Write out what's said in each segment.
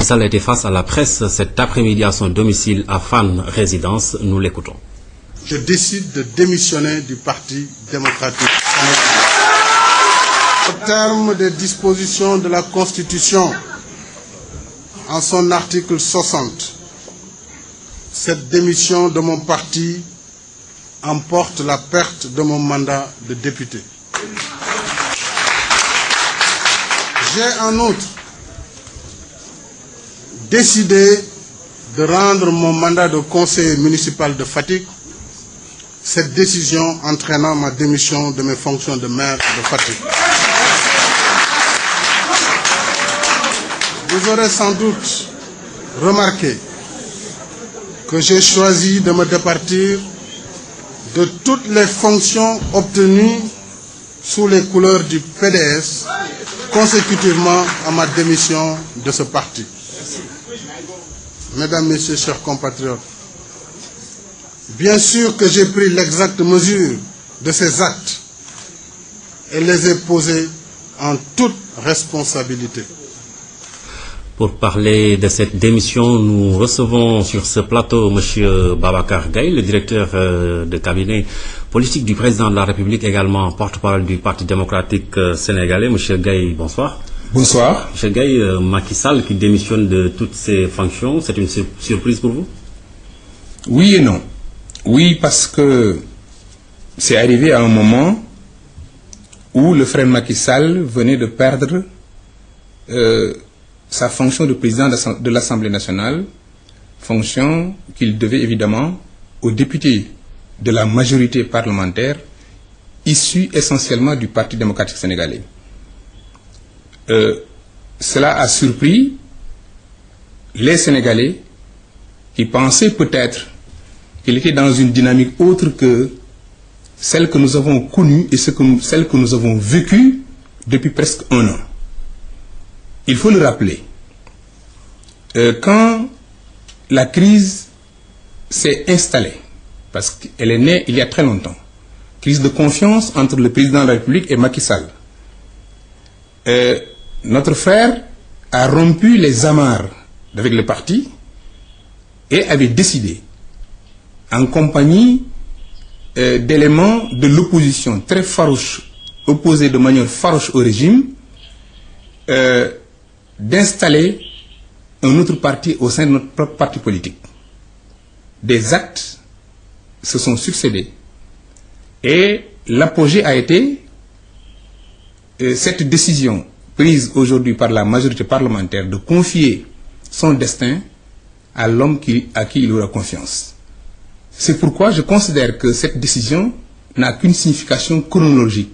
Macky Sall était face à la presse cet après-midi à son domicile à Fann Résidence. Nous l'écoutons. Je décide de démissionner du Parti démocratique. Au terme des dispositions de la Constitution, en son article 60, cette démission de mon parti emporte la perte de mon mandat de député. J'ai en outre décidé de rendre mon mandat de conseiller municipal de Fatick, cette décision entraînant ma démission de mes fonctions de maire de Fatick. Vous aurez sans doute remarqué que j'ai choisi de me départir de toutes les fonctions obtenues sous les couleurs du PDS consécutivement à ma démission de ce parti. Mesdames, Messieurs, chers compatriotes, bien sûr que j'ai pris l'exacte mesure de ces actes et les ai posés en toute responsabilité. Pour parler de cette démission, nous recevons sur ce plateau M. Babacar Gaye, le directeur de cabinet politique du président de la République, également porte-parole du Parti démocratique sénégalais. M. Gaye, bonsoir. Bonsoir. M. Gaye, Macky Sall qui démissionne de toutes ses fonctions, c'est une surprise pour vous? Oui et non. Oui, parce que c'est arrivé à un moment où le frère Macky Sall venait de perdre sa fonction de président de l'Assemblée nationale, fonction qu'il devait évidemment aux députés de la majorité parlementaire, issus essentiellement du Parti démocratique sénégalais. Cela a surpris les Sénégalais qui pensaient peut-être qu'il était dans une dynamique autre que celle que nous avons connue et celle que nous avons vécue depuis presque un an. Il faut le rappeler, quand la crise s'est installée, parce qu'elle est née il y a très longtemps, crise de confiance entre le président de la République et Macky Sall, notre frère a rompu les amarres avec le parti et avait décidé, en compagnie d'éléments de l'opposition très farouches, opposés de manière farouche au régime, d'installer un autre parti au sein de notre propre parti politique. Des actes se sont succédés et l'apogée a été cette décision prise aujourd'hui par la majorité parlementaire de confier son destin à l'homme à qui il aura confiance. C'est pourquoi je considère que cette décision n'a qu'une signification chronologique.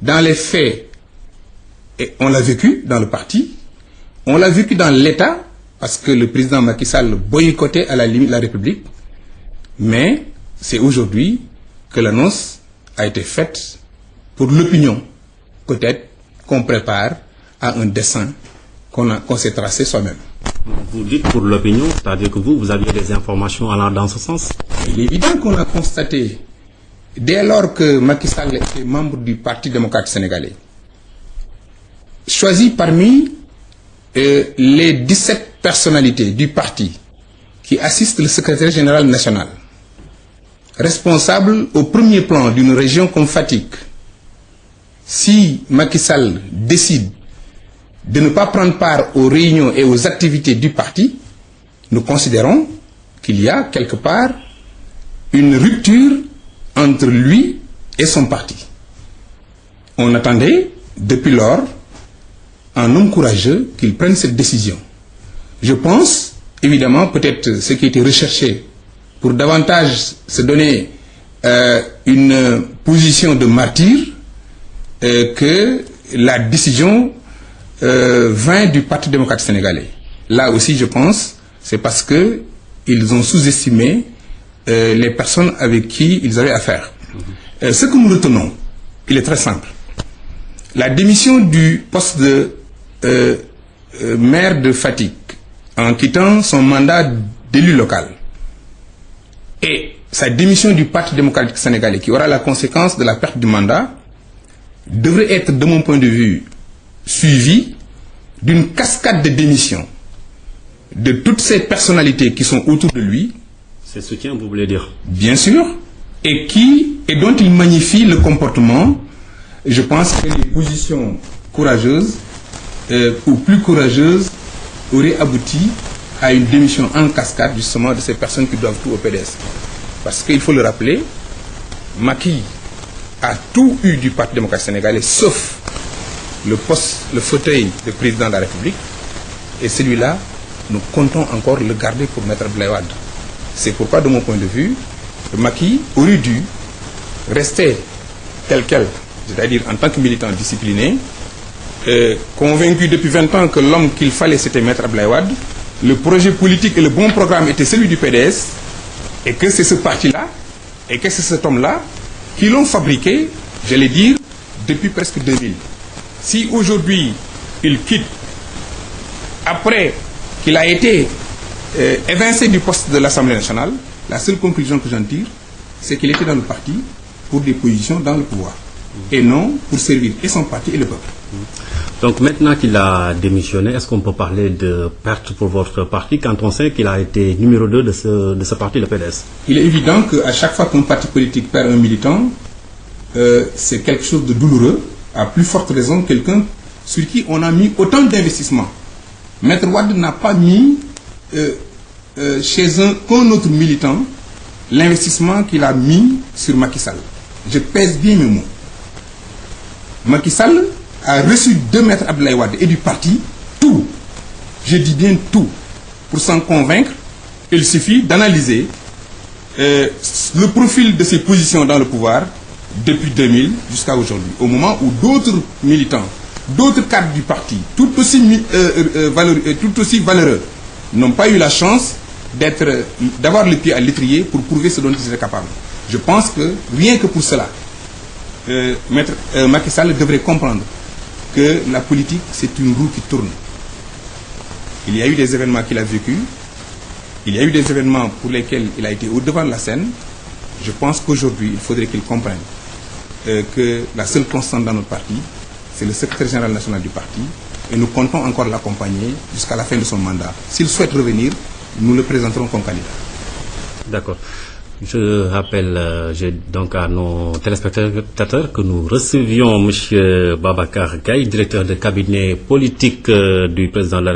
Dans les faits, et on l'a vécu dans le parti, on l'a vécu dans l'État, parce que le président Macky Sall boycottait à la limite la République, mais c'est aujourd'hui que l'annonce a été faite pour l'opinion, peut-être qu'on prépare à un dessein qu'on s'est tracé soi-même. Vous dites pour l'opinion, c'est-à-dire que vous aviez des informations allant dans ce sens? Il est évident qu'on a constaté, dès lors que Macky Sall était membre du Parti démocratique sénégalais, choisi parmi les 17 personnalités du parti qui assistent le secrétaire général national, responsable au premier plan d'une région comme Fatick, si Macky Sall décide de ne pas prendre part aux réunions et aux activités du parti, nous considérons qu'il y a quelque part une rupture entre lui et son parti. On attendait depuis lors un homme courageux qu'il prenne cette décision. Je pense, évidemment, peut-être ce qui a été recherché pour davantage se donner une position de martyr, que la décision vint du Parti démocratique sénégalais. Là aussi, je pense, c'est parce qu'ils ont sous-estimé les personnes avec qui ils avaient affaire. Ce que nous retenons, il est très simple. La démission du poste de maire de Fatick en quittant son mandat d'élu local et sa démission du Parti démocratique sénégalais qui aura la conséquence de la perte du mandat devrait être, de mon point de vue, suivie d'une cascade de démissions de toutes ces personnalités qui sont autour de lui. Ses soutiens, vous voulez dire? Bien sûr, et dont il magnifie le comportement. Je pense que les positions courageuses ou plus courageuses auraient abouti à une démission en cascade justement de ces personnes qui doivent tout au PDS. Parce qu'il faut le rappeler, Macky a tout eu du Parti démocratique sénégalais sauf le fauteuil de président de la République, et celui-là, nous comptons encore le garder pour Maître Abdoulaye Wade. C'est pourquoi, de mon point de vue, Macky aurait dû rester tel quel, c'est-à-dire en tant que militant discipliné, convaincu depuis 20 ans que l'homme qu'il fallait c'était Maître Abdoulaye Wade, le projet politique et le bon programme était celui du PDS, et que c'est ce parti-là, et que c'est cet homme-là qui l'ont fabriqué, j'allais dire, depuis presque 2000. Si aujourd'hui il quitte, après qu'il a été évincé du poste de l'Assemblée nationale, la seule conclusion que j'en tire, c'est qu'il était dans le parti pour des positions dans le pouvoir, et non pour servir et son parti et le peuple. Donc maintenant qu'il a démissionné, est-ce qu'on peut parler de perte pour votre parti quand on sait qu'il a été numéro 2 de ce parti, le PDS? Il est évident qu'à chaque fois qu'un parti politique perd un militant, c'est quelque chose de douloureux, à plus forte raison quelqu'un sur qui on a mis autant d'investissements. Maître Wade n'a pas mis chez qu'un autre militant l'investissement qu'il a mis sur Macky Sall. Je pèse bien mes mots. Macky Sall a reçu de Maître Abdoulaye Wade et du parti tout, je dis bien tout. Pour s'en convaincre, il suffit d'analyser le profil de ses positions dans le pouvoir depuis 2000 jusqu'à aujourd'hui, au moment où d'autres militants, d'autres cadres du parti, tout aussi valeureux, n'ont pas eu la chance d'avoir le pied à l'étrier pour prouver ce dont ils étaient capables. Je pense que rien que pour cela, Macky Sall devrait comprendre que la politique, c'est une roue qui tourne. Il y a eu des événements qu'il a vécus, il y a eu des événements pour lesquels il a été au-devant de la scène. Je pense qu'aujourd'hui, il faudrait qu'il comprenne que la seule constante dans notre parti, c'est le secrétaire général national du parti, et nous comptons encore l'accompagner jusqu'à la fin de son mandat. S'il souhaite revenir, nous le présenterons comme candidat. D'accord. Je rappelle donc à nos téléspectateurs que nous recevions M. Babacar Gaye, directeur de cabinet politique du président de la République.